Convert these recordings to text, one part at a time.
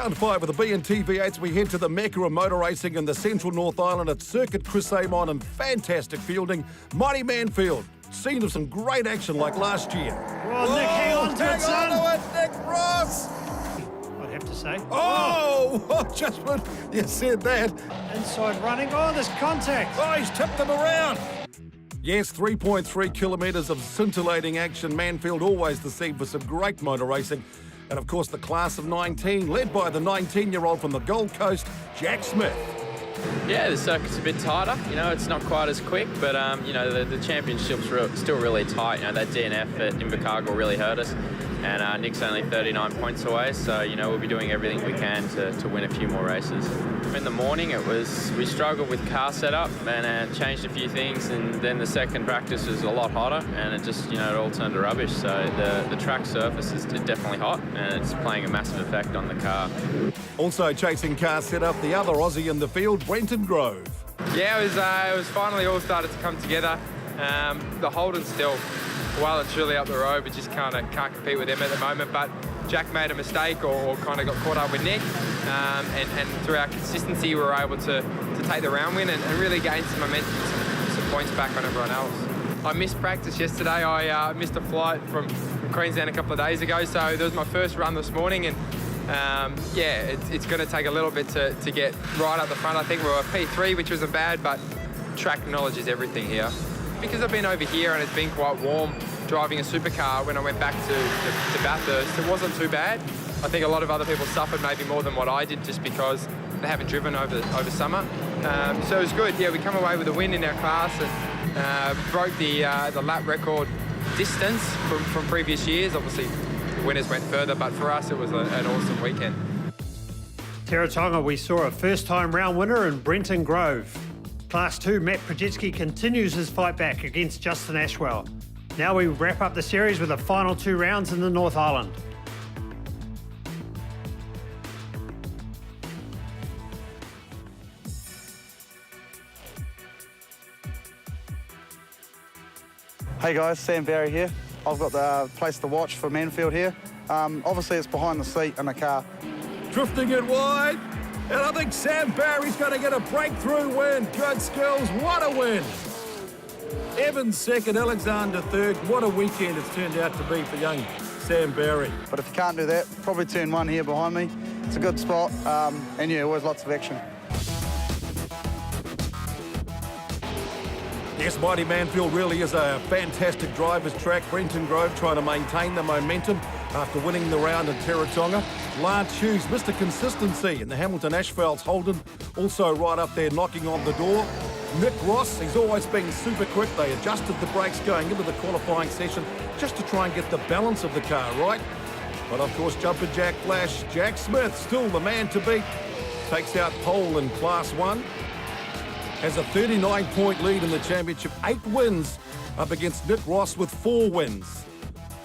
Round 5 of the BNT V8's, we head to the Mecca of motor racing in the central North Island at Circuit Chris Amon, and fantastic fielding. Mighty Manfeild, scene of some great action like last year. Well, Nick, hang on to it, son. Hang on to it, Nick Ross. I'd have to say. Oh, just when you said that. Inside running. Oh, there's contact. Oh, he's tipped them around. Yes, 3.3 kilometres of scintillating action. Manfeild always the scene for some great motor racing. And of course, the class of 19, led by the 19-year-old from the Gold Coast, Jack Smith. Yeah, the circuit's a bit tighter. You know, it's not quite as quick, but you know, the championship's still really tight. You know, that DNF at Invercargill really hurt us, and Nick's only 39 points away. So you know, we'll be doing everything we can to win a few more races. In the morning, we struggled with car setup and changed a few things, and then the second practice was a lot hotter, and it just, you know, it all turned to rubbish. So the track surface is definitely hot, and it's playing a massive effect on the car. Also chasing car setup, the other Aussie in the field, Brenton Grove. Yeah, it was finally all started to come together. The Holden's still well and truly up the road. We just can't compete with him at the moment, but Jack made a mistake or kind of got caught up with Nick, and through our consistency we were able to take the round win and really gain some momentum, some points back on everyone else. I missed practice yesterday. I missed a flight from Queensland a couple of days ago, so that was my first run this morning, and yeah, it's going to take a little bit to get right up the front. I think we were P3, which wasn't bad, but track knowledge is everything here. Because I've been over here and it's been quite warm driving a supercar, when I went back to Bathurst, it wasn't too bad. I think a lot of other people suffered maybe more than what I did just because they haven't driven over summer. So it was good. Yeah, we come away with a win in our class and broke the lap record distance from previous years. Obviously, the winners went further, but for us, it was an awesome weekend. Teretonga, we saw a first-time round winner in Brenton Grove. Class 2, Matt Projecki continues his fight back against Justin Ashwell. Now we wrap up the series with the final 2 rounds in the North Island. Hey guys, Sam Barry here. I've got the place to watch for Manfeild here. Obviously it's behind the seat in the car. Drifting it wide, and I think Sam Barry's going to get a breakthrough win. Good skills, what a win. Evans second, Alexander third. What a weekend it's turned out to be for young Sam Barry. But if you can't do that, probably turn 1 here behind me. It's a good spot, and yeah, always lots of action. Yes, Mighty Manfeild really is a fantastic driver's track. Brenton Grove trying to maintain the momentum after winning the round in Teretonga. Lance Hughes, Mr. Consistency in the Hamilton Asphalt's Holden, also right up there knocking on the door. Nick Ross, he's always been super quick. They adjusted the brakes going into the qualifying session just to try and get the balance of the car right. But of course, Jumper Jack Flash, Jack Smith, still the man to beat. Takes out pole in Class 1. Has a 39-point lead in the championship, 8 wins up against Nick Ross with 4 wins.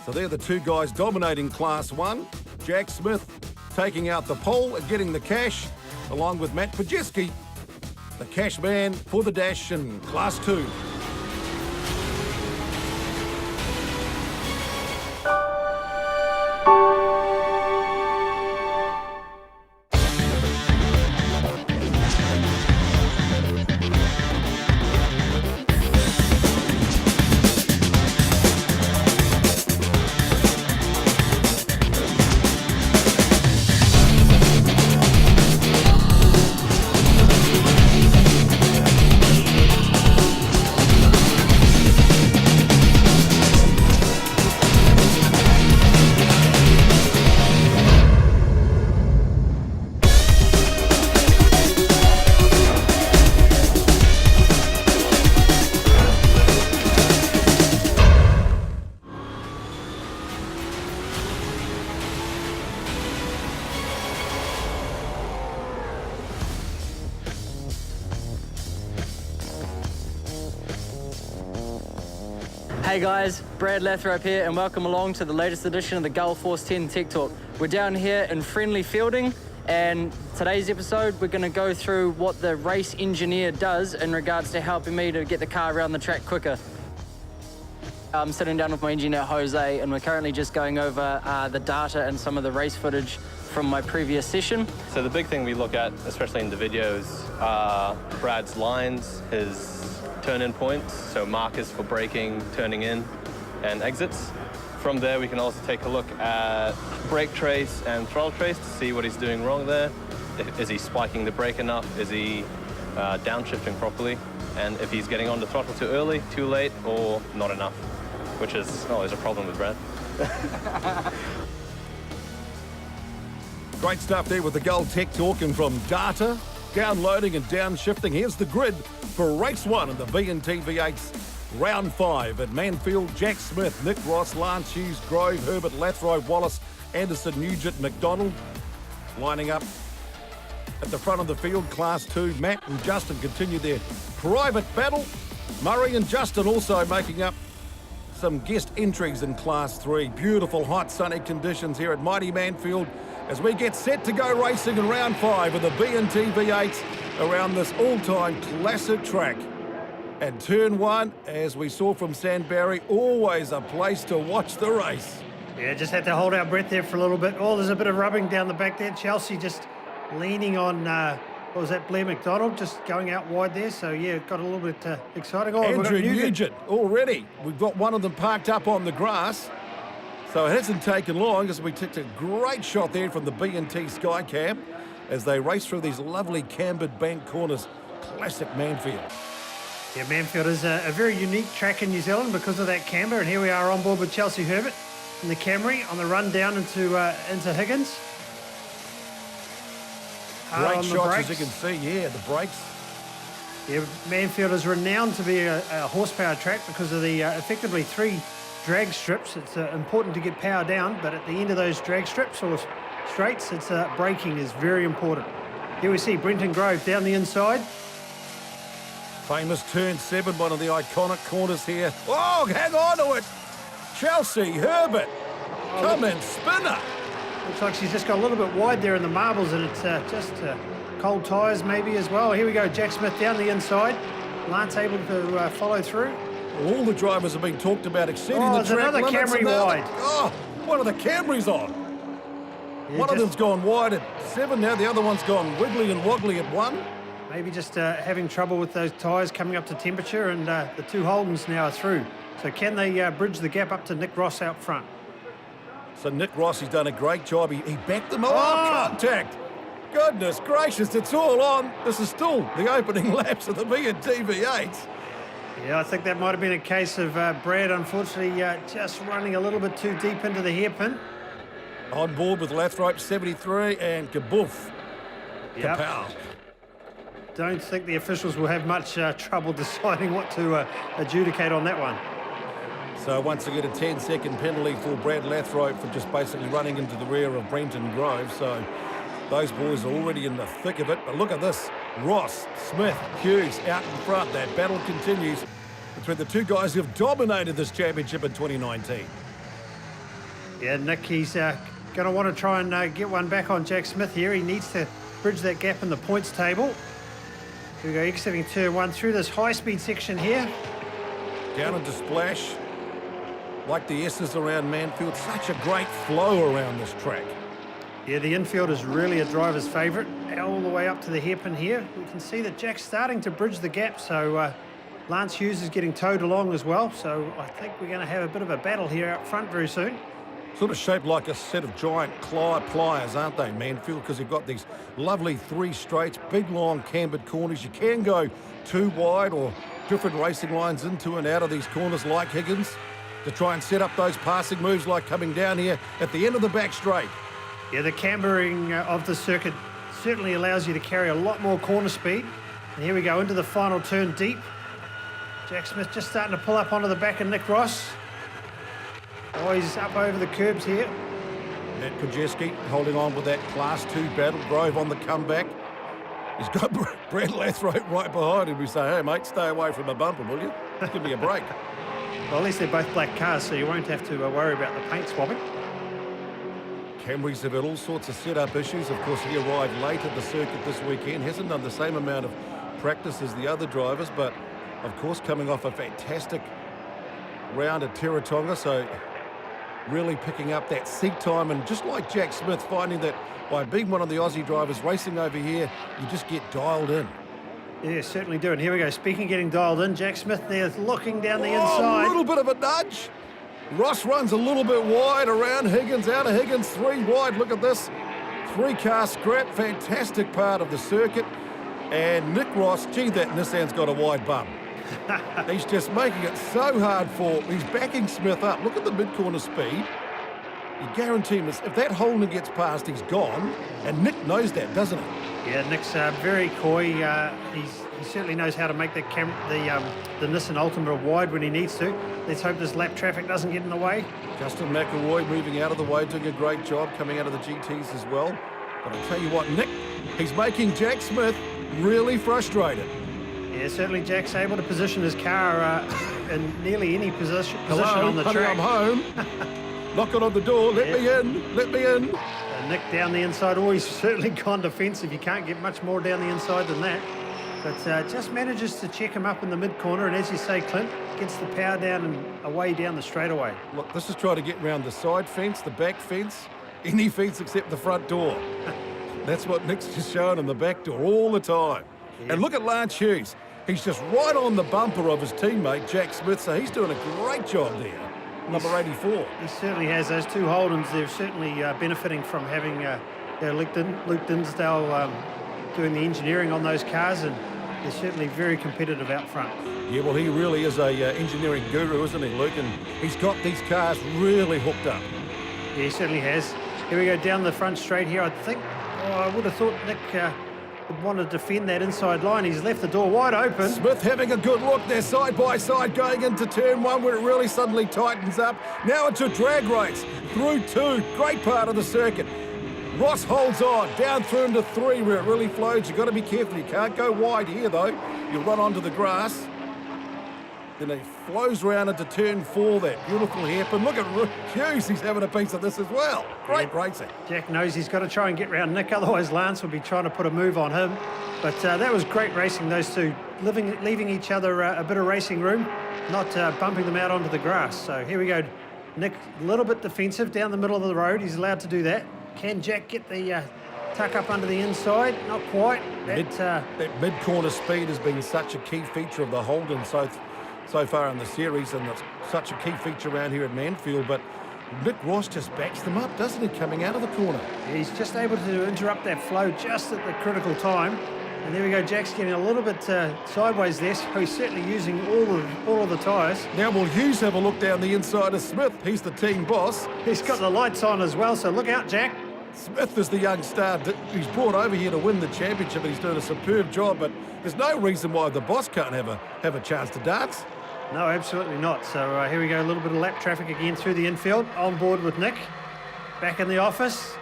So they're the 2 guys dominating Class 1. Jack Smith taking out the pole and getting the cash, along with Matt Projecki, the cash man for the dash in Class 2. Hey guys, Brad Lathrop here and welcome along to the latest edition of the Gulf Force 10 Tech Talk. We're down here in friendly fielding, and today's episode we're going to go through what the race engineer does in regards to helping me to get the car around the track quicker. I'm sitting down with my engineer Jose and we're currently just going over the data and some of the race footage from my previous session. So the big thing we look at, especially in the videos, are Brad's lines, his turn-in points, so markers for braking, turning in, and exits. From there, we can also take a look at brake trace and throttle trace to see what he's doing wrong there. Is he spiking the brake enough? Is he downshifting properly? And if he's getting on the throttle too early, too late, or not enough, which is always a problem with Brad. Great stuff there with the Gull Tech talking from data, downloading and downshifting. Here's the grid for race 1 in the BNT V8's round 5 at Manfeild. Jack Smith, Nick Ross, Lance Hughes, Grove, Herbert, Lathrow, Wallace, Anderson, Nugent, McDonald lining up at the front of the field. Class 2, Matt and Justin continue their private battle. Murray and Justin also making up some guest entries in Class 3. Beautiful, hot, sunny conditions here at mighty Manfeild as we get set to go racing in round 5 of the BNT V8s around this all-time classic track. And turn 1, as we saw from Sandberry, always a place to watch the race. Yeah, just had to hold our breath there for a little bit. Oh, there's a bit of rubbing down the back there. Chelsea just leaning on, what was that, Blair McDonald, just going out wide there. So, yeah, it got a little bit exciting. Oh, Andrew Nugent already. We've got one of them parked up on the grass. So it hasn't taken long as we took a great shot there from the BNT Skycam as they race through these lovely cambered bank corners. Classic Manfeild. Yeah, Manfeild is a very unique track in New Zealand because of that camber. And here we are on board with Chelsea Herbert in the Camry on the run down into Higgins. Great shots, as you can see, yeah, the brakes. Yeah, Manfeild is renowned to be a horsepower track because of the effectively 3 drag strips. It's important to get power down, but at the end of those drag strips or straights, it's braking is very important. Here we see Brenton Grove down the inside. Famous turn 7, one of the iconic corners here. Oh, hang on to it. Chelsea Herbert, come and spinner. Looks like she's just got a little bit wide there in the marbles, and it's just cold tyres maybe as well. Here we go, Jack Smith down the inside. Lance able to follow through. All the drivers have been talked about exceeding the there's track another limits. Camry wide. Oh, one of the Camrys on. Yeah, One of them's gone wide at 7 now. The other one's gone wiggly and woggly at 1. Maybe just having trouble with those tyres coming up to temperature, and the 2 Holdens now are through. So can they bridge the gap up to Nick Ross out front? So Nick Ross, he's done a great job. He backed them. Oh, contact. Goodness gracious, it's all on. This is still the opening laps of the BNT V8s. Yeah, I think that might have been a case of Brad, unfortunately, just running a little bit too deep into the hairpin. On board with Lathrope 73 and kaboof. Yep. Kapow. Don't think the officials will have much trouble deciding what to adjudicate on that one. So once again, a 10-second penalty for Brad Lathrope for just basically running into the rear of Brenton Grove. So those boys are already in the thick of it. But look at this. Ross, Smith, Hughes out in front. That battle continues between the 2 guys who have dominated this championship in 2019. Yeah, Nick, he's going to want to try and get one back on Jack Smith here. He needs to bridge that gap in the points table. Here we go, exiting turn 1 through this high-speed section here. Down into Splash. Like the S's around Manfeild, such a great flow around this track. Yeah, the infield is really a driver's favourite. All the way up to the hairpin here. We can see that Jack's starting to bridge the gap, so Lance Hughes is getting towed along as well. So I think we're going to have a bit of a battle here out front very soon. Sort of shaped like a set of giant pliers, aren't they, Manfeild? Because you've got these lovely 3 straights, big, long, cambered corners. You can go too wide or different racing lines into and out of these corners like Higgins to try and set up those passing moves like coming down here at the end of the back straight. Yeah, the cambering of the circuit certainly allows you to carry a lot more corner speed. And here we go into the final turn deep. Jack Smith just starting to pull up onto the back of Nick Ross. Oh, he's up over the curbs here. Matt Krajewski holding on with that Class 2 battle. Grove on the comeback. He's got Brad Lathrope right behind him. We say, hey, mate, stay away from the bumper, will you? Give me a break. Well, at least they're both black cars, so you won't have to worry about the paint swapping. Camrys have had all sorts of setup issues. Of course, he arrived late at the circuit this weekend. Hasn't done the same amount of practice as the other drivers, but, of course, coming off a fantastic round at Teretonga. So really picking up that seat time, and just like Jack Smith, finding that by being one of the Aussie drivers racing over here, you just get dialed in. Yeah, certainly do. And here we go. Speaking of getting dialed in, Jack Smith there looking down the A inside. little bit of a nudge. Ross runs a little bit wide around Higgins, out of Higgins, 3 wide. Look at this. 3-car scrap, fantastic part of the circuit. And Nick Ross, gee, that Nissan's got a wide bum. He's just making it so hard he's backing Smith up. Look at the mid-corner speed. You guarantee him, if that Holden gets past, he's gone. And Nick knows that, doesn't he? Yeah, Nick's very coy. He certainly knows how to make the Nissan ALTIMA wide when he needs to. Let's hope this lap traffic doesn't get in the way. Justin McElroy moving out of the way, doing a great job coming out of the GTs as well. But I'll tell you what, Nick, he's making Jack Smith really frustrated. Yeah, certainly Jack's able to position his car in nearly any position on the honey, track. I'm home. Knocking on the door, let me in, let me in. Nick down the inside, always certainly gone defensive. You can't get much more down the inside than that. But just manages to check him up in the mid-corner, and as you say, Clint, gets the power down and away down the straightaway. Look, this is trying to get around the side fence, the back fence, any fence except the front door. That's what Nick's just showing him, the back door, all the time. Yeah. And look at Lance Hughes. He's just right on the bumper of his teammate, Jack Smith, so he's doing a great job there. Number 84. He certainly has. Those two Holdens, they're certainly benefiting from having Luke Dinsdale doing the engineering on those cars, and they're certainly very competitive out front. Yeah, well, he really is a engineering guru, isn't he, Luke? And he's got these cars really hooked up. Yeah, he certainly has. Here we go down the front straight here. I think, I would have thought Nick would want to defend that inside line. He's left the door wide open. Smith having a good look there, side by side, going into turn 1 where it really suddenly tightens up. Now it's a drag race through 2. Great part of the circuit. Ross holds on, down through into 3 where it really flows. You've got to be careful. You can't go wide here, though. You'll run onto the grass. Then he flows around into turn 4, that beautiful hairpin. Look at Hughes, he's having a piece of this as well. Great racing. Jack knows he's got to try and get round Nick, otherwise Lance will be trying to put a move on him. But that was great racing, those two, leaving each other a bit of racing room, not bumping them out onto the grass. So here we go. Nick, a little bit defensive down the middle of the road. He's allowed to do that. Can Jack get the tuck up under the inside? Not quite. That mid-corner speed has been such a key feature of the Holden so far in the series, and it's such a key feature around here at Manfeild. But Nick Ross just backs them up, doesn't he, coming out of the corner? He's just able to interrupt that flow just at the critical time. And there we go, Jack's getting a little bit sideways there, so he's certainly using all of the tyres. Now will Hughes have a look down the inside of Smith? He's the team boss. He's got the lights on as well, so look out, Jack. Smith is the young star. He's brought over here to win the championship, and he's doing a superb job, but there's no reason why the boss can't have a chance to dance. No, absolutely not. So here we go, a little bit of lap traffic again through the infield. On board with Nick. Back in the office.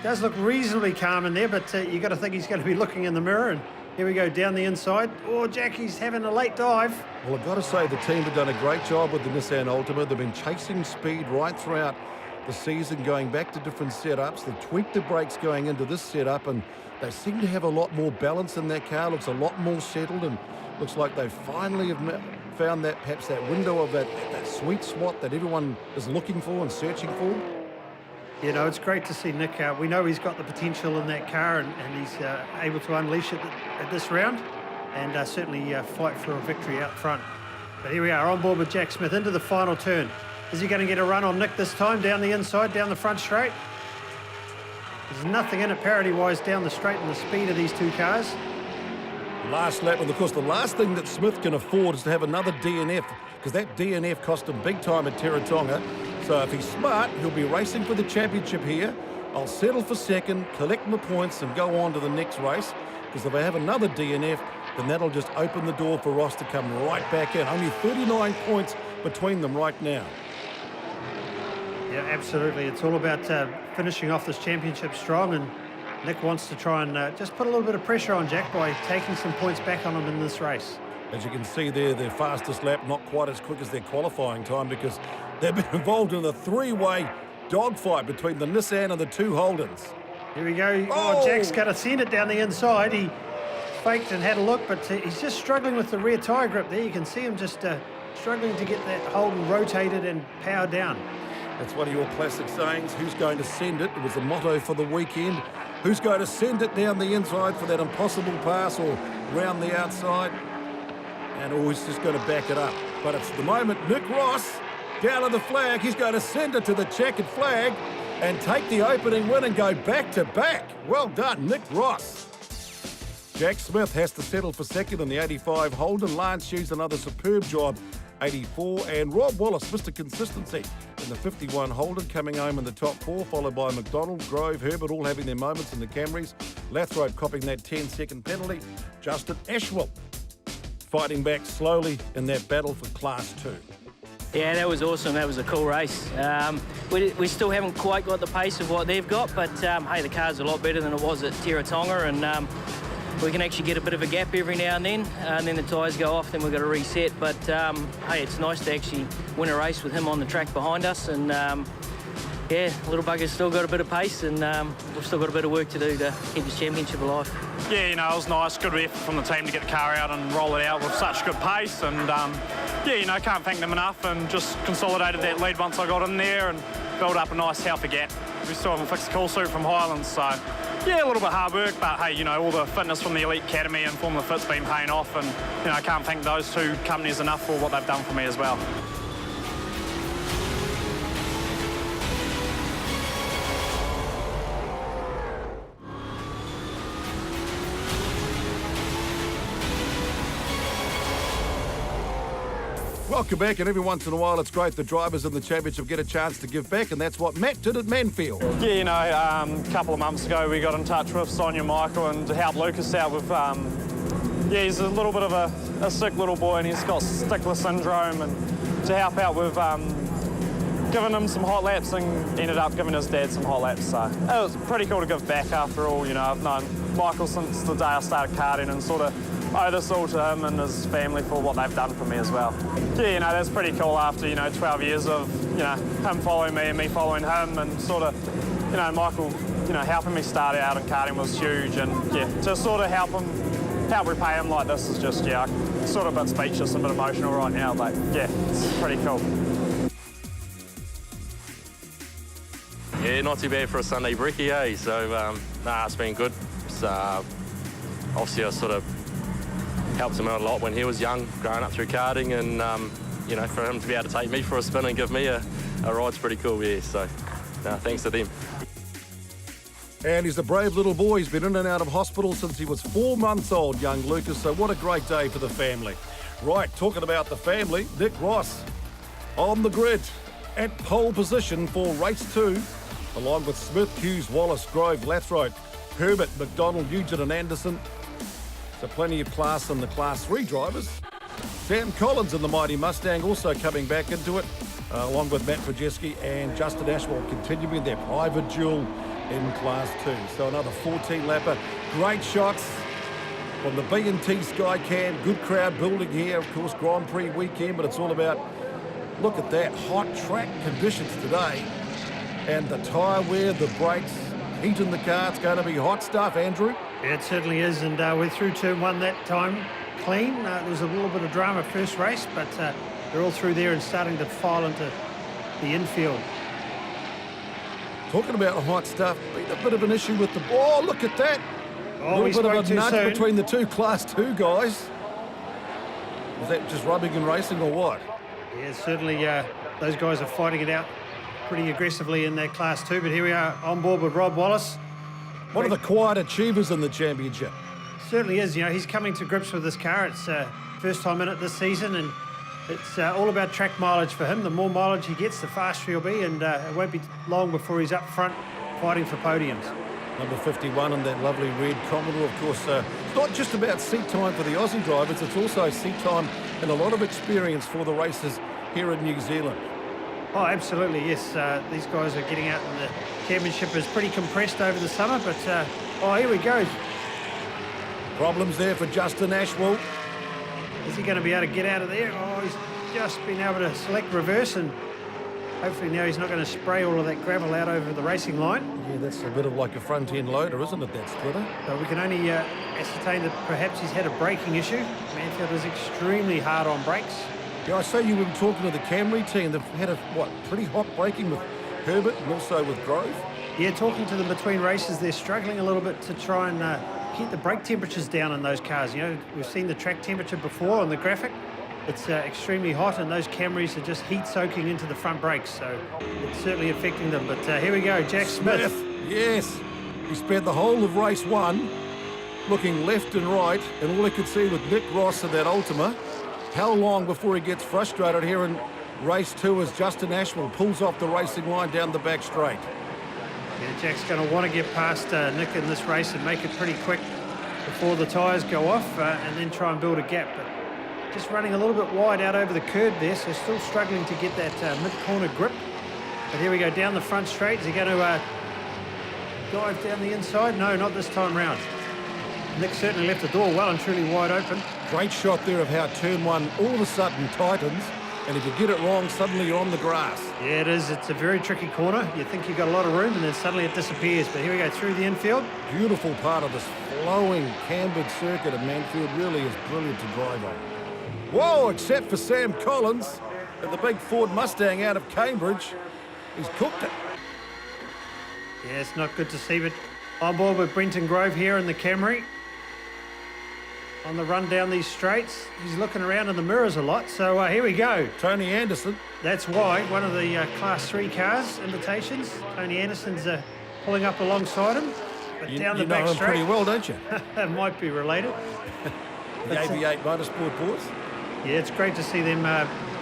Does look reasonably calm in there, but you got to think he's going to be looking in the mirror. And here we go, down the inside. Oh, Jackie's having a late dive. Well, I've got to say the team have done a great job with the Nissan ALTIMA. They've been chasing speed right throughout the season, going back to different setups. They've tweaked the brakes going into this setup, and they seem to have a lot more balance in that car. Looks a lot more settled, and looks like they finally have found that, perhaps that window of that sweet spot that everyone is looking for and searching for. You know, it's great to see Nick. We know he's got the potential in that car, and he's able to unleash it at this round, and certainly fight for a victory out front. But here we are, on board with Jack Smith into the final turn. Is he going to get a run on Nick this time, down the inside, down the front straight? There's nothing in it parity-wise down the straight and the speed of these two cars. Last lap, and of course the last thing that Smith can afford is to have another DNF, because that DNF cost him big time at Teretonga. So if he's smart, he'll be racing for the championship here. I'll settle for second, collect my points, and go on to the next race, because if I have another DNF, then that'll just open the door for Ross to come right back in. Only 39 points between them right now. Yeah, absolutely. It's all about finishing off this championship strong, and Nick wants to try and just put a little bit of pressure on Jack by taking some points back on him in this race. As you can see there, their fastest lap, not quite as quick as their qualifying time, because they've been involved in a three-way dogfight between the Nissan and the two Holdens. Here we go. Oh, Jack's got to send it down the inside. He faked and had a look, but he's just struggling with the rear tyre grip there. You can see him just struggling to get that Holden rotated and powered down. That's one of your classic sayings. Who's going to send it? It was the motto for the weekend. Who's going to send it down the inside for that impossible pass or round the outside? And always just going to back it up. But it's the moment Nick Ross, down on the flag, he's going to send it to the checkered flag and take the opening win and go back-to-back. Well done, Nick Ross. Jack Smith has to settle for second in the 85 Holden. Lance Hughes, another superb job, 84. And Rob Wallace, Mr. Consistency, in the 51 Holden, coming home in the top four, followed by McDonald, Grove, Herbert, all having their moments in the Camrys. Lathrope copping that 10-second penalty. Justin Ashwell fighting back slowly in that battle for Class 2. Yeah, that was awesome. That was a cool race. We still haven't quite got the pace of what they've got, but hey, the car's a lot better than it was at Teretonga, and we can actually get a bit of a gap every now and then the tyres go off, then we've got to reset. But hey, it's nice to actually win a race with him on the track behind us, and yeah, Little Bugger's still got a bit of pace, and we've still got a bit of work to do to keep this championship alive. Yeah, you know, it was nice, good effort from the team to get the car out and roll it out with such good pace, and yeah, you know, can't thank them enough, and just consolidated that lead once I got in there and built up a nice healthy gap. We still haven't fixed the cool suit from Highlands, so yeah, a little bit hard work, but hey, you know, all the fitness from the Elite Academy and Formula Fit's been paying off, and you know, I can't thank those two companies enough for what they've done for me as well. Welcome back, and every once in a while it's great the drivers in the championship get a chance to give back, and that's what Matt did at Manfeild. Yeah, you know, a couple of months ago we got in touch with Sonia Michael and to help Lucas out with, yeah, he's a little bit of a sick little boy and he's got Stickler syndrome, and to help out with giving him some hot laps, and ended up giving his dad some hot laps. So it was pretty cool to give back after all. You know, I've known Michael since the day I started karting and sort of owe this all to him and his family for what they've done for me as well. Yeah, you know, that's pretty cool after, you know, 12 years of, you know, him following me and me following him, and sort of, you know, Michael, you know, helping me start out in karting was huge, and yeah, to sort of help repay him like this is just, yeah, sort of a bit speechless and a bit emotional right now, but yeah, it's pretty cool. Yeah, not too bad for a Sunday brekkie, eh? So, nah, it's been good. It's, obviously, I sort of helped him out a lot when he was young, growing up through karting, and, you know, for him to be able to take me for a spin and give me a ride's pretty cool, yeah. So, thanks to them. And he's a brave little boy. He's been in and out of hospital since he was 4 months old, young Lucas, so what a great day for the family. Right, talking about the family, Nick Ross on the grid at pole position for race 2, along with Smith, Hughes, Wallace, Grove, Lathrope, Herbert, McDonald, Nugent and Anderson. So plenty of class in the Class 3 drivers. Sam Collins in the mighty Mustang also coming back into it, along with Matt Pajeski and Justin Ashwell continuing their private duel in Class 2. So another 14-lapper. Great shots from the BNT Skycam. Good crowd building here. Of course, Grand Prix weekend, but it's all about, look at that, hot track conditions today. And the tyre wear, the brakes, heat in the car. It's going to be hot stuff, Andrew. Yeah, it certainly is, and we're through turn 1 that time clean. There was a little bit of drama first race, but they're all through there and starting to file into the infield. Talking about hot stuff, been a bit of an issue with the ball. Look at that. Oh, a little bit of a nudge between the two Class 2 guys. Was that just rubbing and racing or what? Yeah, certainly those guys are fighting it out pretty aggressively in their Class 2, but here we are on board with Rob Wallace. One of the quiet achievers in the championship. Certainly is. You know, he's coming to grips with this car. It's first time in it this season, and it's all about track mileage for him. The more mileage he gets, the faster he'll be, and it won't be long before he's up front fighting for podiums. Number 51 in that lovely red Commodore. Of course, it's not just about seat time for the Aussie drivers, it's also seat time and a lot of experience for the racers here in New Zealand. Oh, absolutely, yes. These guys are getting out, and the championship is pretty compressed over the summer, but oh, here we go. Problems there for Justin Ashwell. Is he going to be able to get out of there? Oh, he's just been able to select reverse, and hopefully now he's not going to spray all of that gravel out over the racing line. Yeah, that's a bit of like a front-end loader, isn't it, that splitter? So we can only ascertain that perhaps he's had a braking issue. Manfeild is extremely hard on brakes. Yeah, I say you were talking to the Camry team. They've had a, pretty hot braking with Herbert and also with Grove. Yeah, talking to them between races, they're struggling a little bit to try and keep the brake temperatures down in those cars. You know, we've seen the track temperature before on the graphic. It's extremely hot, and those Camrys are just heat soaking into the front brakes, so it's certainly affecting them. But here we go, Jack Smith. Yes, he spent the whole of race 1 looking left and right, and all he could see with Nick Ross in that Altima. How long before he gets frustrated here in race 2 as Justin Ashwell pulls off the racing line down the back straight? Yeah, Jack's going to want to get past Nick in this race and make it pretty quick before the tyres go off, and then try and build a gap. But just running a little bit wide out over the curb there, so still struggling to get that mid-corner grip. But here we go, down the front straight. Is he going to dive down the inside? No, not this time round. Nick certainly left the door well and truly wide open. Great shot there of how turn 1 all of a sudden tightens, and if you get it wrong, suddenly you're on the grass. Yeah, it is. It's a very tricky corner. You think you've got a lot of room, and then suddenly it disappears. But here we go, through the infield. Beautiful part of this flowing cambered circuit of Manfeild. Really is brilliant to drive on. Whoa, except for Sam Collins and the big Ford Mustang out of Cambridge. He's cooked it. Yeah, it's not good to see, but on board with Brenton Grove here in the Camry. On the run down these straights, he's looking around in the mirrors a lot, so here we go. Tony Anderson. That's why, one of the Class 3 cars, invitations. Tony Anderson's pulling up alongside him, but down the back know him straight. pretty well, don't you? That might be related. The AV8 Motorsport boys. Yeah, it's great to see them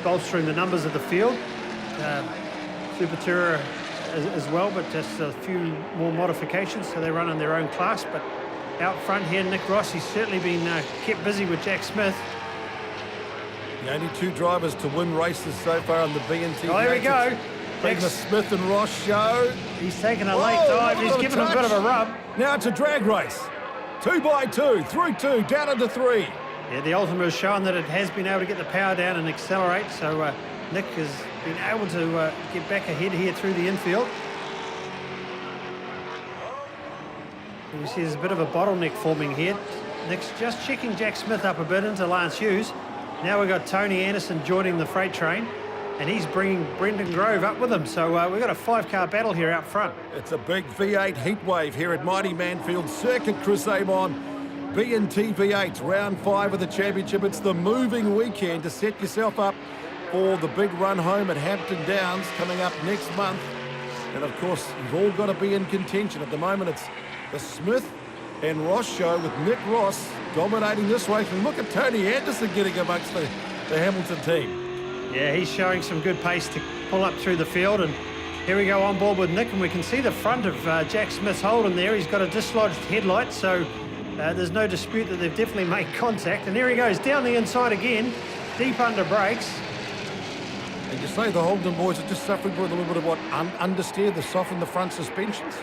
bolstering the numbers of the field. Super Tourer as well, but just a few more modifications, so they run in their own class. But out front here, Nick Ross, he's certainly been kept busy with Jack Smith. The only 2 drivers to win races so far on the BNT. Oh, here we go. Been the Smith and Ross show. He's taken a late dive. He's given him a bit of a rub. Now it's a drag race. 2 by 2, through 2, down into 3. Yeah, the Ultima has shown that it has been able to get the power down and accelerate, so Nick has been able to get back ahead here through the infield. You see there's a bit of a bottleneck forming here. Nick's just checking Jack Smith up a bit into Lance Hughes. Now we've got Tony Anderson joining the freight train, and he's bringing Brenton Grove up with him. So we've got a 5-car battle here out front. It's a big V8 heat wave here at Mighty Manfeild Circuit, Chris Amon. BNT V8's round 5 of the championship. It's the moving weekend to set yourself up for the big run home at Hampton Downs coming up next month. And of course, you've all got to be in contention. At the moment, it's the Smith and Ross show with Nick Ross dominating this race. And look at Tony Anderson getting amongst the Hamilton team. Yeah, he's showing some good pace to pull up through the field. And here we go on board with Nick, and we can see the front of Jack Smith's Holden there. He's got a dislodged headlight, so there's no dispute that they've definitely made contact. And there he goes, down the inside again, deep under brakes. And you say the Holden boys are just suffering with a little bit of what, understeer, the soften the front suspensions?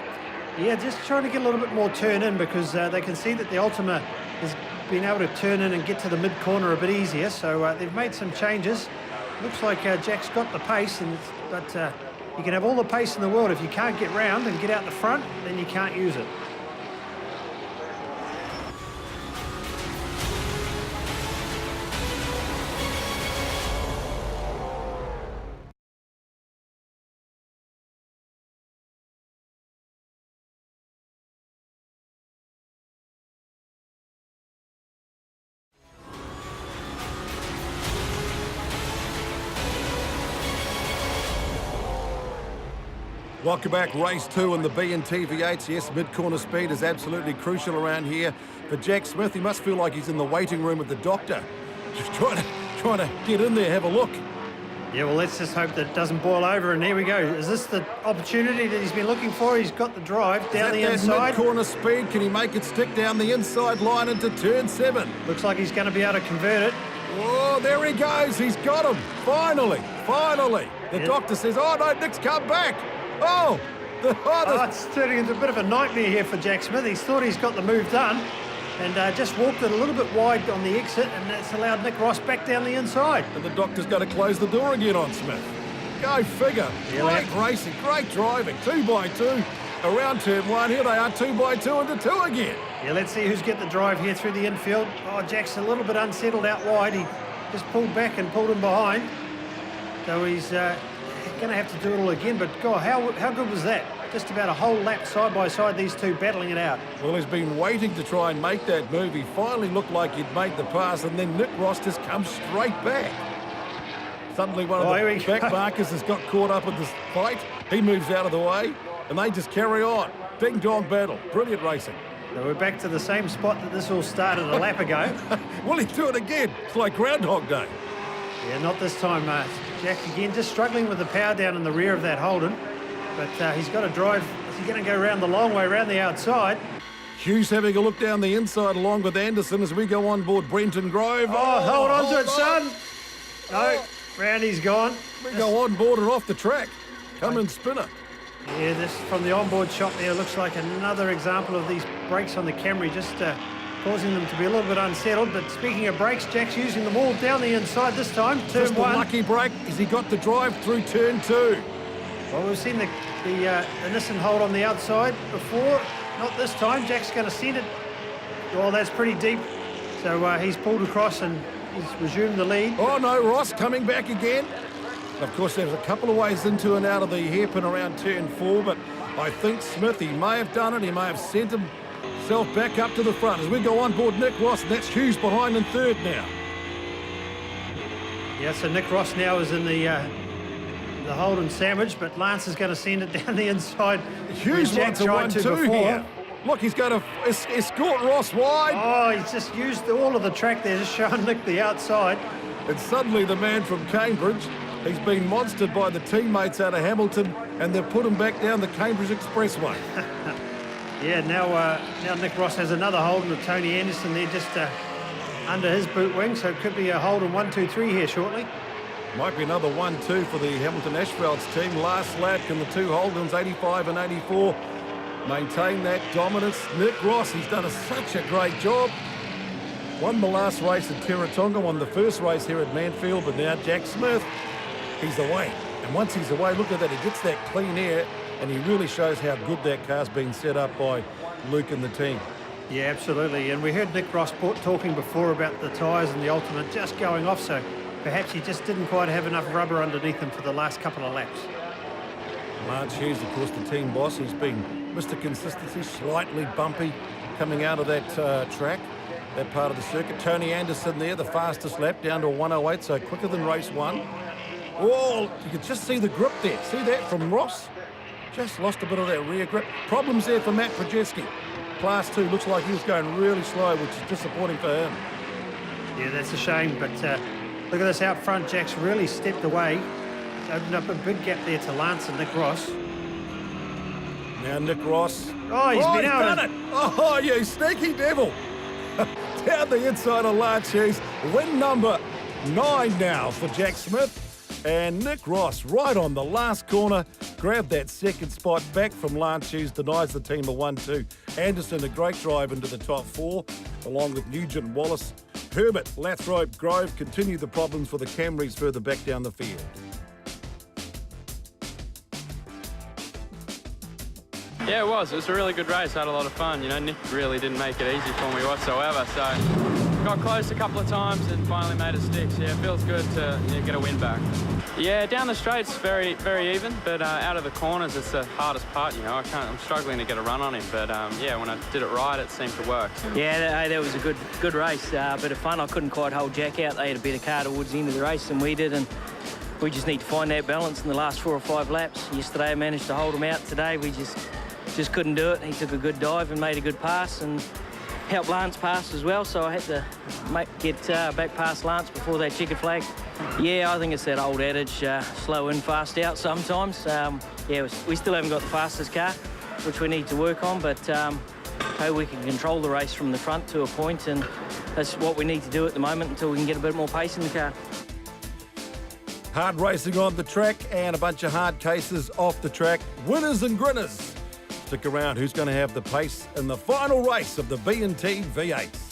Yeah, just trying to get a little bit more turn in, because they can see that the Ultima has been able to turn in and get to the mid-corner a bit easier. So they've made some changes. Looks like Jack's got the pace, but you can have all the pace in the world. If you can't get round and get out the front, then you can't use it. Welcome back, race 2 in the BNT V8s. Yes, mid-corner speed is absolutely crucial around here. For Jack Smith, he must feel like he's in the waiting room with the doctor. Just trying to get in there, have a look. Yeah, well, let's just hope that it doesn't boil over, and here we go. Is this the opportunity that he's been looking for? He's got the drive down the inside. Mid-corner speed, can he make it stick down the inside line into turn 7? Looks like he's going to be able to convert it. Oh, there he goes. He's got him. Finally. The doctor says, oh, no, Nick's come back. Oh, it's turning into a bit of a nightmare here for Jack Smith. He's thought he's got the move done and just walked it a little bit wide on the exit, and that's allowed Nick Ross back down the inside. And the doctor's going to close the door again on Smith. Go figure. Yeah, great racing, great driving. 2 by 2 around turn 1. Here they are, 2 by 2 into 2 again. Yeah, let's see who's get the drive here through the infield. Oh, Jack's a little bit unsettled out wide. He just pulled back and pulled him behind. So he's going to have to do it all again. But, God, how good was that? Just about a whole lap side by side, these two battling it out. Well, he's been waiting to try and make that move. He finally looked like he'd made the pass, and then Nick Ross just comes straight back. Suddenly one of the back markers has got caught up in this fight. He moves out of the way, and they just carry on. Ding-dong battle. Brilliant racing. So we're back to the same spot that this all started a lap ago. Will he do it again? It's like Groundhog Day. Yeah, not this time, Jack again, just struggling with the power down in the rear of that Holden. But he's got to drive. Is he going to go around the long way, around the outside? Hughes having a look down the inside along with Anderson as we go on board Brenton Grove. Oh, hold on to it, son. No, round he's gone. We go on board and off the track. Come spinner. Yeah, this from the onboard shot there looks like another example of these brakes on the Camry just causing them to be a little bit unsettled. But speaking of brakes, Jack's using them all down the inside this time. Turn Just one. a lucky break as he got the drive through turn 2. Well, we've seen the NISSAN hold on the outside before. Not this time. Jack's going to send it. Well, that's pretty deep. So he's pulled across and he's resumed the lead. Oh, no, Ross coming back again. Of course, there's a couple of ways into and out of the hairpin around turn 4, but I think Smith, he may have done it. He may have sent himself back up to the front as we go on board Nick Ross, and that's Hughes behind in third now. Yeah, so Nick Ross now is in the Holden sandwich, but Lance is going to send it down the inside. Hughes wants a 1-2 here. Look, he's going to escort Ross wide. Oh, he's just used all of the track there, just showing Nick the outside. And suddenly the man from Cambridge, he's been monstered by the teammates out of Hamilton, and they've put him back down the Cambridge Expressway. Yeah, now Nick Ross has another Holden with Tony Anderson there just under his boot wing, so it could be a Holden 1-2-3 here shortly. Might be another 1-2 for the Hamilton Ashfeld's team. Last lap, can the two Holdens, 85 and 84, maintain that dominance? Nick Ross, he's done such a great job. Won the last race at Teretonga, won the first race here at Manfeild, but now Jack Smith, he's away. And once he's away, look at that, he gets that clean air, and he really shows how good that car's been set up by Luke and the team. Yeah, absolutely. And we heard Nick Ross talking before about the tyres and the Ultima just going off, so perhaps he just didn't quite have enough rubber underneath him for the last couple of laps. Lance Hughes, of course, the team boss. He's been Mr. Consistency, slightly bumpy coming out of that track, that part of the circuit. Tony Anderson there, the fastest lap, down to a 1:08, so quicker than race 1. Oh, you could just see the grip there. See that from Ross? Just lost a bit of that rear grip. Problems there for Matt Projeski. Class 2, looks like he was going really slow, which is disappointing for him. Yeah, that's a shame, but look at this out front. Jack's really stepped away. It's opened up a big gap there to Lance and Nick Ross. Now Nick Ross. Oh, he's been out. Done it. Oh, you sneaky devil. Down the inside of Lance Hughes. Win number 9 now for Jack Smith. And Nick Ross, right on the last corner, grabbed that second spot back from Lance Hughes, denies the team a 1-2. Anderson, a great drive into the top 4, along with Nugent, Wallace. Herbert, Lathrop, Grove continue the problems for the Camrys further back down the field. Yeah, it was. It was a really good race. I had a lot of fun. You know, Nick really didn't make it easy for me whatsoever. So got close a couple of times and finally made it stick. So yeah, it feels good to get a win back. Yeah, down the straights, very, very even. But out of the corners, it's the hardest part. You know, I'm struggling to get a run on him. But yeah, when I did it right, it seemed to work. Yeah, that was a good race. Bit of fun. I couldn't quite hold Jack out. They had a better car towards the end of the race than we did, and we just need to find that balance in the last 4 or 5 laps. Yesterday I managed to hold him out. Today we just couldn't do it. He took a good dive and made a good pass and helped Lance pass as well, so I had to get back past Lance before that checkered flag. Yeah, I think it's that old adage, slow in, fast out sometimes. Yeah, we still haven't got the fastest car, which we need to work on, but hey, we can control the race from the front to a point, and that's what we need to do at the moment until we can get a bit more pace in the car. Hard racing on the track and a bunch of hard cases off the track. Winners and grinners. Stick around, who's going to have the pace in the final race of the BNT V8's.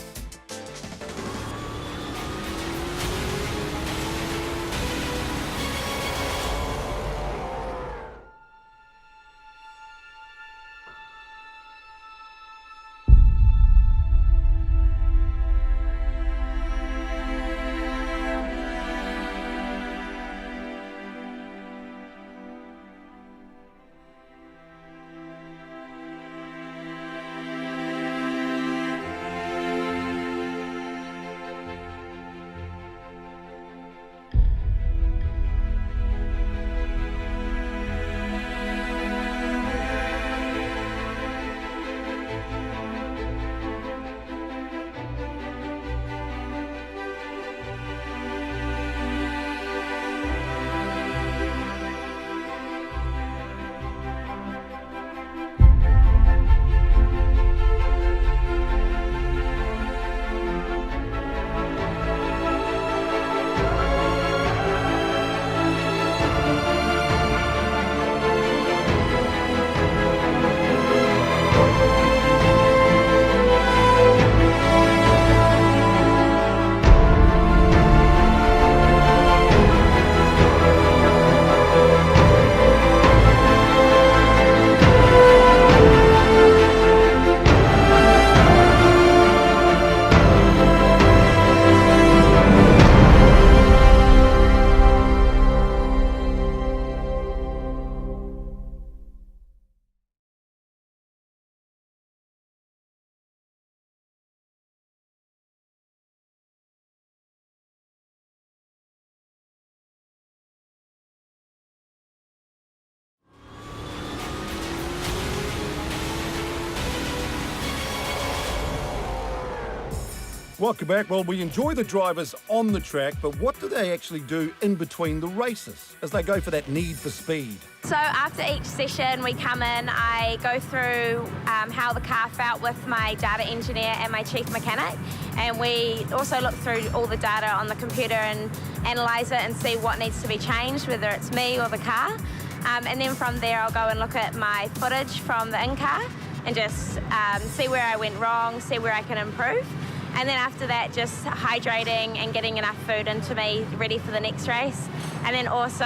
Welcome back. Well, we enjoy the drivers on the track, but what do they actually do in between the races as they go for that need for speed? So after each session we come in, I go through how the car felt with my data engineer and my chief mechanic, and we also look through all the data on the computer and analyse it and see what needs to be changed, whether it's me or the car. And then from there I'll go and look at my footage from the in-car and just see where I went wrong, see where I can improve. And then after that, just hydrating and getting enough food into me, ready for the next race. And then also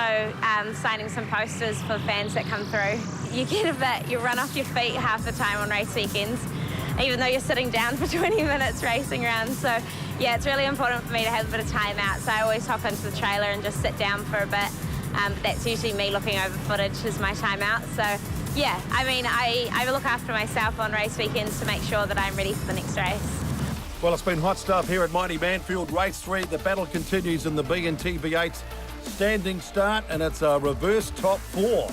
signing some posters for fans that come through. You get a bit, you run off your feet half the time on race weekends, even though you're sitting down for 20 minutes racing around. So yeah, it's really important for me to have a bit of time out. So I always hop into the trailer and just sit down for a bit. That's usually me looking over footage is my time out. So yeah, I mean, I look after myself on race weekends to make sure that I'm ready for the next race. Well, it's been hot stuff here at mighty Manfeild Race 3. The battle continues in the BNT V8's standing start, and it's a reverse top four.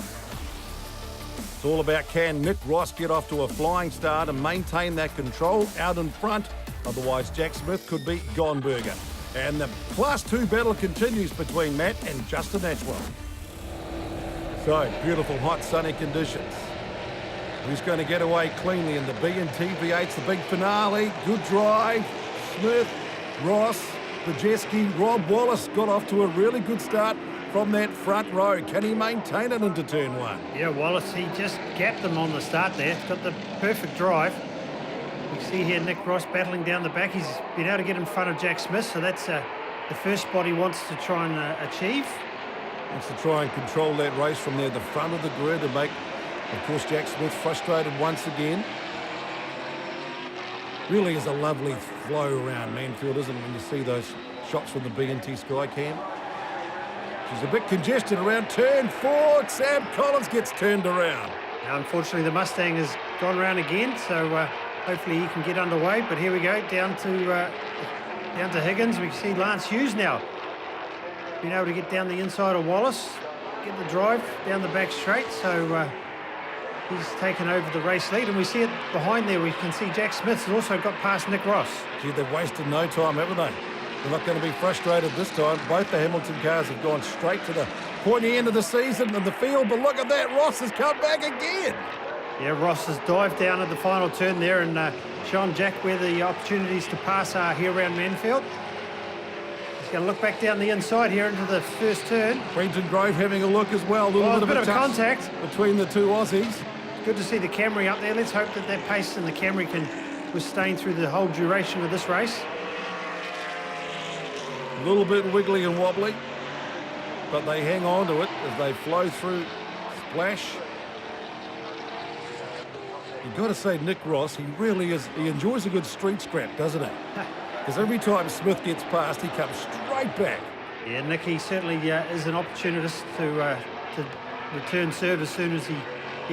It's all about can Nick Ross get off to a flying start and maintain that control out in front. Otherwise, Jack Smith could be gone burger. And the Class 2 battle continues between Matt and Justin Ashwell. So, beautiful, hot, sunny conditions. Who's going to get away cleanly in the BNT V8's the big finale? Good drive. Smith, Ross, Brzezinski, Rob Wallace got off to a really good start from that front row. Can he maintain it into turn one? Yeah, Wallace, he just gapped them on the start there. He's got the perfect drive. We see here Nick Ross battling down the back. He's been able to get in front of Jack Smith, so that's the first spot he wants to try and achieve. Wants to try and control that race from there, the front of the grid, and make, of course, Jack Smith frustrated once again. Really is a lovely flow around Manfeild, isn't it, when you see those shots from the BNT Skycam. She's a bit congested around turn 4. Sam Collins gets turned around. Now, unfortunately, the Mustang has gone around again, so hopefully he can get underway. But here we go, down to Higgins. We see Lance Hughes now being able to get down the inside of Wallace, get the drive down the back straight. So he's taken over the race lead, and we see it behind there. We can see Jack Smith has also got past Nick Ross. Gee, they've wasted no time, haven't they? They're not going to be frustrated this time. Both the Hamilton cars have gone straight to the pointy end of the season in the field, but look at that, Ross has come back again. Yeah, Ross has dived down at the final turn there and shown Jack where the opportunities to pass are here around Manfeild. He's going to look back down the inside here into the first turn. Brenton Grove having a look as well. A little bit of a contact between the two Aussies. Good to see the Camry up there. Let's hope that that pace in the Camry can withstand through the whole duration of this race. A little bit wiggly and wobbly, but they hang on to it as they flow through Splash. You've got to say Nick Ross, he really is, he enjoys a good street scrap, doesn't he? Because every time Smith gets past, he comes straight back. Yeah, Nick, he certainly is an opportunist to return serve as soon as he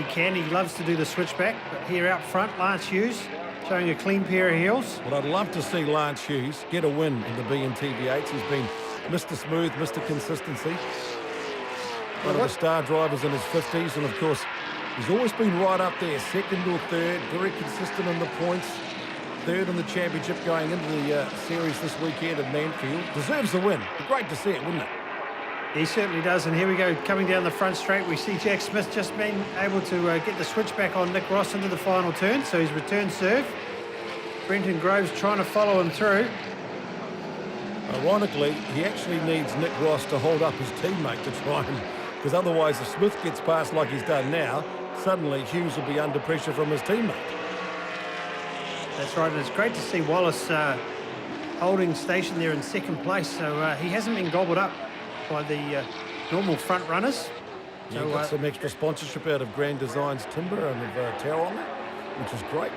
can. He loves to do the switchback. But here out front, Lance Hughes showing a clean pair of heels. Well, I'd love to see Lance Hughes get a win in the BNT V8s. He's been Mr. Smooth, Mr. Consistency. One of the star drivers in his 50s, and of course, he's always been right up there, second or third, very consistent in the points. Third in the championship going into the series this weekend at Manfeild. Deserves the win. Great to see it, wouldn't it? He certainly does, and here we go, coming down the front straight, we see Jack Smith just being able to get the switchback on Nick Ross into the final turn, so he's returned serve. Brenton Groves trying to follow him through. Ironically, he actually needs Nick Ross to hold up his teammate to try and, because otherwise if Smith gets past like he's done now, suddenly Hughes will be under pressure from his teammate. That's right, and it's great to see Wallace holding station there in second place, so he hasn't been gobbled up by the normal front runners. So got some extra sponsorship out of Grand Designs Timber and of Taron, which is great.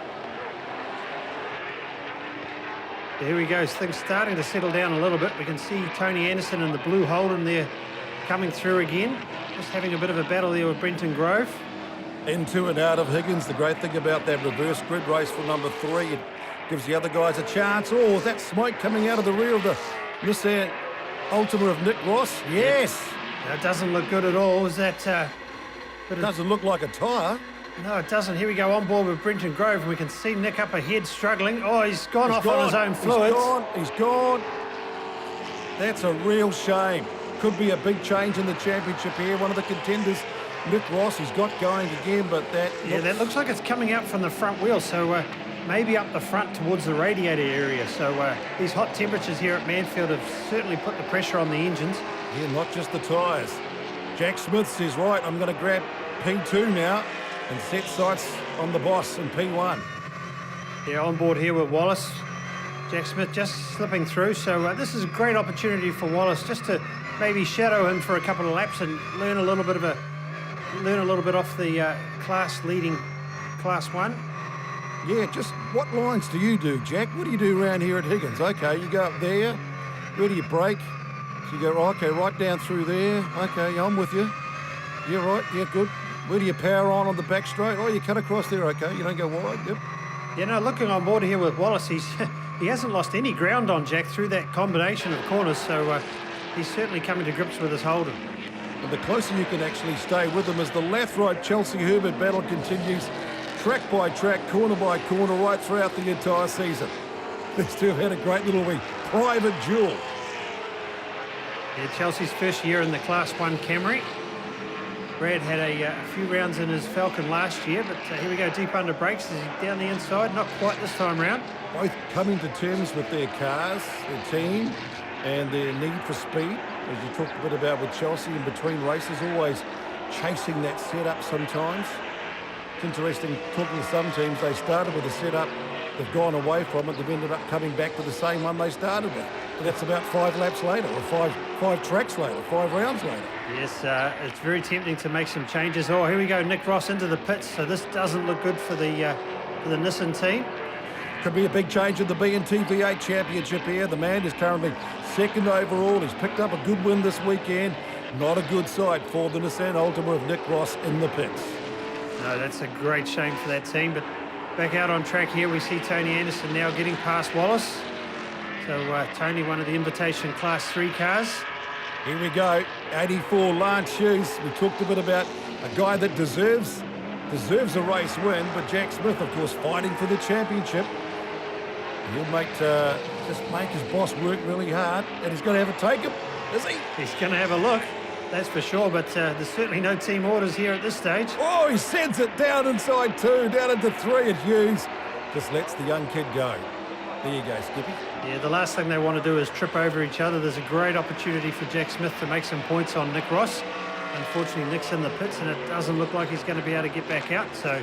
Here we go, things starting to settle down a little bit. We can see Tony Anderson and the blue Holden there coming through again. Just having a bit of a battle there with Brenton Grove. Into and out of Higgins. The great thing about that reverse grid race for number 3, it gives the other guys a chance. Oh, is that smoke coming out of the rear of the NISSAN ALTIMA of Nick Ross? Yes. That doesn't look good at all. Is that... it doesn't look like a tyre. No, it doesn't. Here we go on board with Brenton Grove. We can see Nick up ahead struggling. Oh, he's gone off on his own fluids. He's gone. That's a real shame. Could be a big change in the championship here. One of the contenders, Nick Ross, he's got going again, but that... Yeah, that looks like it's coming out from the front wheel, so maybe up the front towards the radiator area. So these hot temperatures here at Manfeild have certainly put the pressure on the engines. Yeah, not just the tyres. Jack Smith says, right, I'm going to grab P2 now and set sights on the boss in P1. Yeah, on board here with Wallace. Jack Smith just slipping through, so this is a great opportunity for Wallace just to maybe shadow him for a couple of laps and learn a little bit off the class-leading Class 1. Yeah, just what lines do you do, Jack? What do you do around here at Higgins? Okay, you go up there. Where do you brake? So you go, okay, right down through there. Okay, I'm with you. Yeah, right, yeah, good. Where do you power on the back straight? Oh, you cut across there, okay. You don't go wide, yep. You know, looking on board here with Wallace, he hasn't lost any ground on Jack through that combination of corners, so he's certainly coming to grips with his Holden. And the closer you can actually stay with them as the Lathrop Chelsea Herbert battle continues, track by track, corner by corner, right throughout the entire season. These two have had a great little private duel. Yeah, Chelsea's first year in the Class 1 Camry. Brad had a few rounds in his Falcon last year, but here we go, deep under brakes. Is he down the inside? Not quite this time round. Both coming to terms with their cars, their team, and their need for speed. As you talked a bit about with Chelsea in between races, always chasing that setup sometimes. It's interesting, talking to some teams, they started with a setup, they've gone away from it, they've ended up coming back to the same one they started with. But that's about 5 laps later, or five tracks later, 5 rounds later. Yes, it's very tempting to make some changes. Oh, here we go, Nick Ross into the pits, so this doesn't look good for the Nissan team. Could be a big change in the BNT V8 Championship here. The man is currently second overall. He's picked up a good win this weekend. Not a good sight for the Nissan Altima of Nick Ross in the pits. No, that's a great shame for that team, but back out on track here, we see Tony Anderson now getting past Wallace. So Tony, one of the Invitation Class 3 cars. Here we go, 84 Lance Hughes. We talked a bit about a guy that deserves a race win, but Jack Smith, of course, fighting for the championship. He'll just make his boss work really hard, and he's going to have a take him, is he? He's going to have a look, that's for sure, but there's certainly no team orders here at this stage. Oh, he sends it down inside 2, down into 3 at Hughes. Just lets the young kid go. There you go, Skippy. Yeah, the last thing they want to do is trip over each other. There's a great opportunity for Jack Smith to make some points on Nick Ross. Unfortunately, Nick's in the pits, and it doesn't look like he's going to be able to get back out. So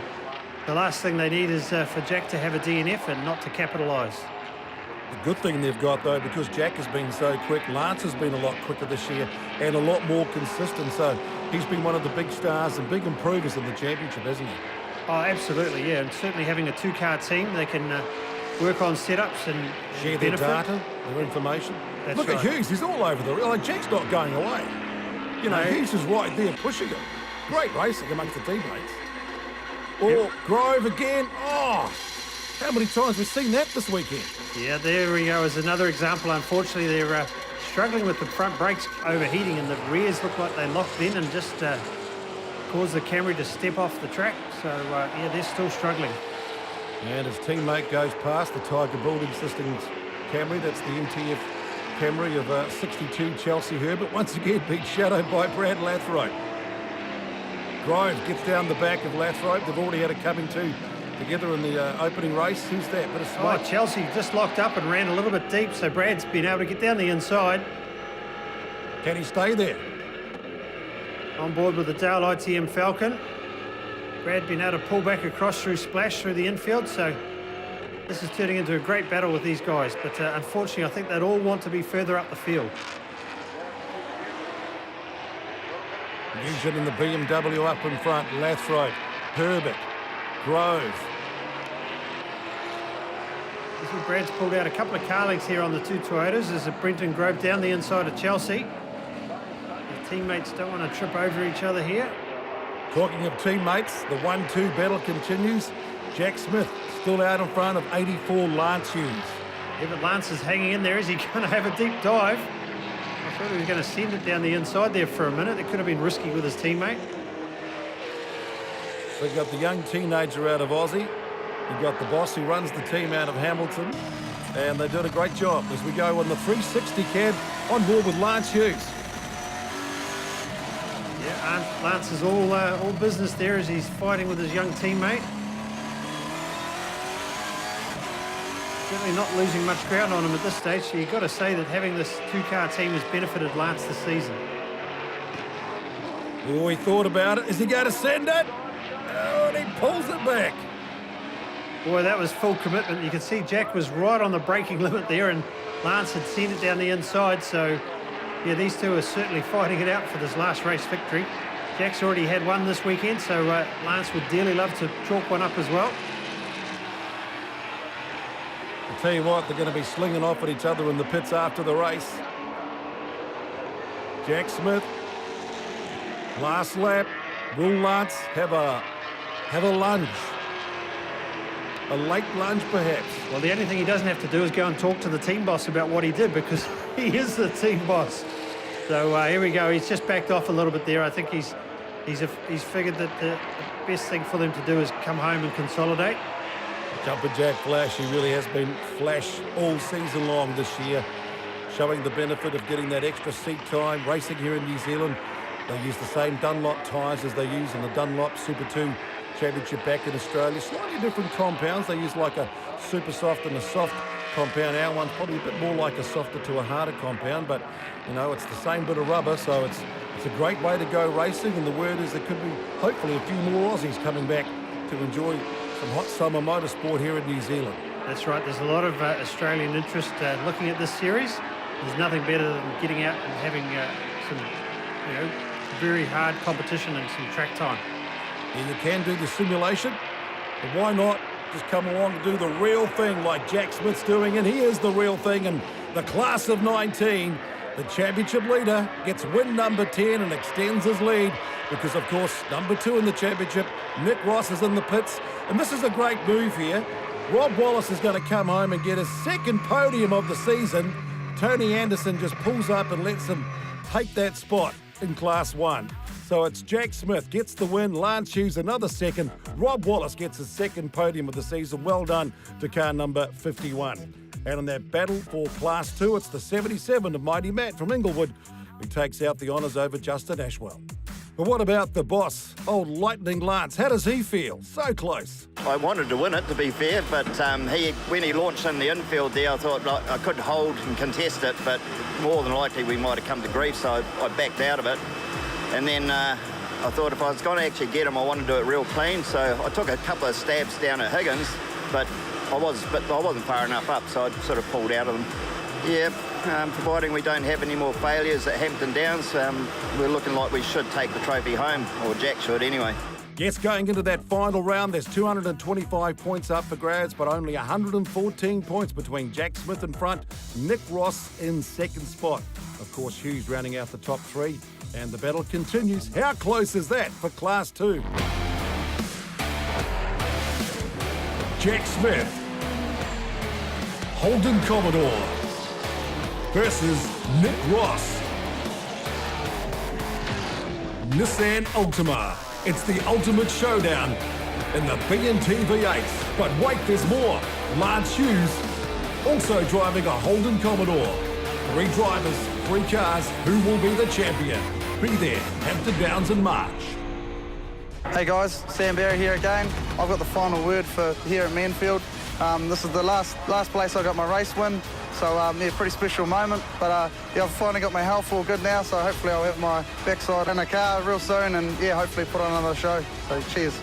the last thing they need is for Jack to have a DNF and not to capitalise. The good thing they've got, though, because Jack has been so quick, Lance has been a lot quicker this year and a lot more consistent. So he's been one of the big stars and big improvers in the championship, hasn't he? Oh, absolutely, yeah. And certainly having a 2-car team, they can work on setups and share their data, their information. That's Look right. at Hughes, he's all over the... Like, Jack's not going away. You know, Hughes is right there pushing him. Great racing amongst the teammates. Oh, Grove again. Oh, how many times we've seen that this weekend? Yeah, there we go. As another example. Unfortunately, they're struggling with the front brakes overheating, and the rears look like they locked in and just caused the Camry to step off the track. So, yeah, they're still struggling. And his teammate goes past the Tiger Building Systems Camry. That's the MTF Camry of 62 Chelsea Herbert. Once again being shadowed by Brad Lathrop. Grove gets down the back of Lathrop. They've already had it coming together in the opening race. Who's that? Bit of smoke. Oh, Chelsea just locked up and ran a little bit deep, so Brad's been able to get down the inside. Can he stay there? On board with the Dale ITM Falcon. Brad been able to pull back across through Splash through the infield, so this is turning into a great battle with these guys, but unfortunately I think they'd all want to be further up the field. Nugent in the BMW up in front, Lathrop, Herbert, Grove. You see Brad's pulled out a couple of car lengths here on the 2 Toyotas. There's a Brenton Grove down the inside of Chelsea. The teammates don't want to trip over each other here. Talking of teammates, the 1-2 battle continues. Jack Smith still out in front of 84 Lance Hughes. Yeah, but Lance is hanging in there. Is he going to have a deep dive? I thought he was going to send it down the inside there for a minute. It could have been risky with his teammate. So you've got the young teenager out of Aussie. You've got the boss who runs the team out of Hamilton. And they did a great job as we go on the 360 cab on board with Lance Hughes. Yeah, Lance is all business there as he's fighting with his young teammate. Certainly not losing much ground on him at this stage, so you've got to say that having this two-car team has benefited Lance this season. Oh, he thought about it. Is he going to send it? Oh, and he pulls it back. Boy, that was full commitment. You can see Jack was right on the braking limit there, and Lance had sent it down the inside, so yeah, these two are certainly fighting it out for this last race victory. Jack's already had one this weekend, so Lance would dearly love to chalk one up as well. I'll tell you what, they're going to be slinging off at each other in the pits after the race. Jack Smith, last lap. Will Lance have a lunge? A late lunge, perhaps? Well, the only thing he doesn't have to do is go and talk to the team boss about what he did, because he is the team boss. So here we go. He's just backed off a little bit there. I think he's figured that the best thing for them to do is come home and consolidate. Jumper Jack Flash, he really has been Flash all season long this year, showing the benefit of getting that extra seat time, racing here in New Zealand. They use the same Dunlop tyres as they use in the Dunlop Super 2 Championship back in Australia. Slightly different compounds. They use like a super soft and a soft compound. Our one's probably a bit more like a softer to a harder compound, but you know, it's the same bit of rubber, so it's a great way to go racing, and the word is there could be hopefully a few more Aussies coming back to enjoy some hot summer motorsport here in New Zealand. That's right. There's a lot of Australian interest looking at this series. There's nothing better than getting out and having some, very hard competition and some track time. Yeah, you can do the simulation, but why not just come along and do the real thing like Jack Smith's doing? And he is the real thing in the class of 19. The championship leader gets win number 10 and extends his lead because, of course, number 2 in the championship, Nick Ross, is in the pits. And this is a great move here. Rob Wallace is going to come home and get his second podium of the season. Tony Anderson just pulls up and lets him take that spot in Class 1. So it's Jack Smith gets the win, Lance Hughes another second, Rob Wallace gets his second podium of the season. Well done to car number 51. And in that battle for Class 2, it's the 77 of Mighty Matt from Inglewood who takes out the honours over Justin Ashwell. But what about the boss, old Lightning Lance? How does he feel? So close. I wanted to win it, to be fair, but when he launched in the infield there, I thought I could hold and contest it, but more than likely we might have come to grief, so I backed out of it. And then I thought if I was going to actually get him, I wanted to do it real clean, so I took a couple of stabs down at Higgins, but I wasn't far enough up, so I sort of pulled out of them. Yeah, providing we don't have any more failures at Hampton Downs, we're looking like we should take the trophy home, or Jack should anyway. Yes, going into that final round, there's 225 points up for grabs, but only 114 points between Jack Smith in front, Nick Ross in second spot. Of course, Hughes rounding out the top 3, and the battle continues. How close is that for Class 2? Jack Smith, Holden Commodore versus Nick Ross, NISSAN ALTIMA. It's the ultimate showdown in the BNT V8's. But wait, there's more. Lance Hughes also driving a Holden Commodore. 3 drivers, 3 cars. Who will be the champion? Be there, Hampton Downs in March. Hey guys, Sam Barry here again. I've got the final word for here at Manfeild. This is the last place I got my race win, so yeah, pretty special moment. But yeah, I've finally got my health all good now, so hopefully I'll have my backside in a car real soon, and yeah, hopefully put on another show. So cheers.